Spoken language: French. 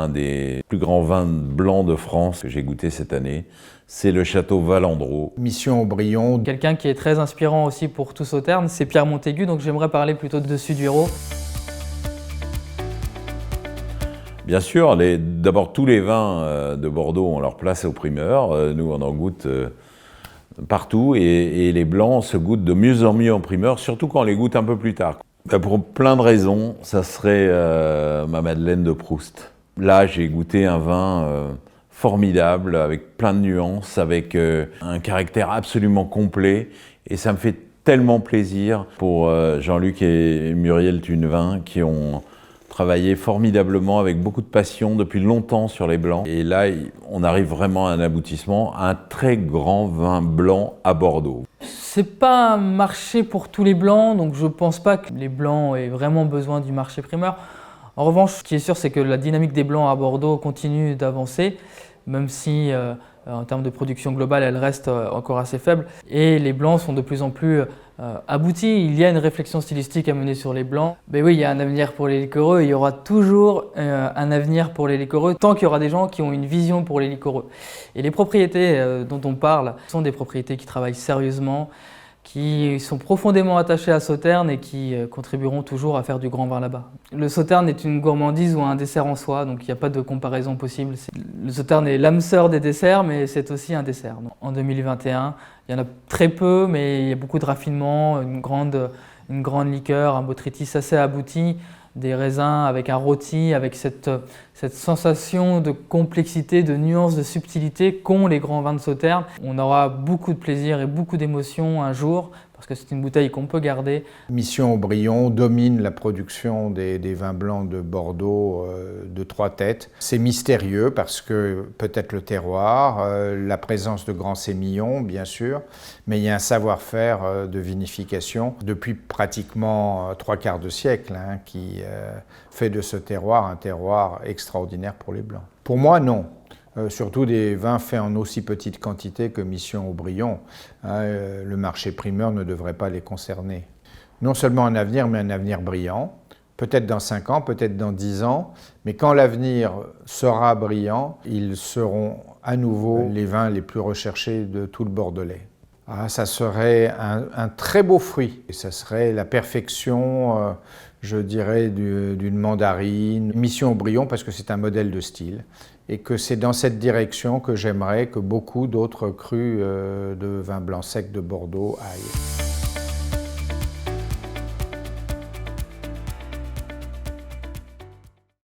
un des plus grands vins blancs de France que j'ai goûté cette année. C'est le Château Valandro. Mission Aubryon. Quelqu'un qui est très inspirant aussi pour tout Sauternes, c'est Pierre Montaigu, donc j'aimerais parler plutôt de Sudureau. Bien sûr, d'abord tous les vins de Bordeaux ont leur place au primeur. Nous, on en goûte partout et les blancs se goûtent de mieux en mieux en primeur, surtout quand on les goûte un peu plus tard. Pour plein de raisons, ça serait ma Madeleine de Proust. Là, j'ai goûté un vin formidable, avec plein de nuances, avec un caractère absolument complet, et ça me fait tellement plaisir pour Jean-Luc et Muriel Tunevin qui ont travaillé formidablement avec beaucoup de passion depuis longtemps sur les blancs. Et là, on arrive vraiment à un aboutissement, un très grand vin blanc à Bordeaux. C'est pas un marché pour tous les blancs, donc je pense pas que les blancs aient vraiment besoin du marché primeur. En revanche, ce qui est sûr, c'est que la dynamique des blancs à Bordeaux continue d'avancer, même si en termes de production globale, elle reste encore assez faible. Et les blancs sont de plus en plus aboutis. Il y a une réflexion stylistique à mener sur les blancs. Mais oui, il y a un avenir pour les liquoreux. Il y aura toujours un avenir pour les liquoreux tant qu'il y aura des gens qui ont une vision pour les liquoreux. Et les propriétés dont on parle sont des propriétés qui travaillent sérieusement, qui sont profondément attachés à Sauternes et qui contribueront toujours à faire du grand vin là-bas. Le Sauternes est une gourmandise ou un dessert en soi, donc il n'y a pas de comparaison possible. Le Sauternes est l'âme sœur des desserts, mais c'est aussi un dessert. En 2021, il y en a très peu, mais il y a beaucoup de raffinement, une grande liqueur, un botrytis assez abouti, des raisins avec un rôti, avec cette sensation de complexité, de nuance, de subtilité qu'ont les grands vins de Sauternes. On aura beaucoup de plaisir et beaucoup d'émotion un jour, parce que c'est une bouteille qu'on peut garder. Mission Aubryon domine la production des vins blancs de Bordeaux de trois têtes. C'est mystérieux parce que peut-être le terroir, la présence de grands sémillons bien sûr, mais il y a un savoir-faire de vinification depuis pratiquement 3/4 de siècle qui fait de ce terroir un terroir extraordinaire pour les blancs. Pour moi, non. Surtout des vins faits en aussi petite quantité que Mission Aubryon. Le marché primeur ne devrait pas les concerner. Non seulement un avenir, mais un avenir brillant. Peut-être dans 5 ans, peut-être dans 10 ans, mais quand l'avenir sera brillant, ils seront à nouveau les vins les plus recherchés de tout le Bordelais. Ça serait un très beau fruit. Et ça serait la perfection, je dirais, d'une mandarine. Mission Aubryon parce que c'est un modèle de style. Et que c'est dans cette direction que j'aimerais que beaucoup d'autres crus de vins blancs secs de Bordeaux aillent.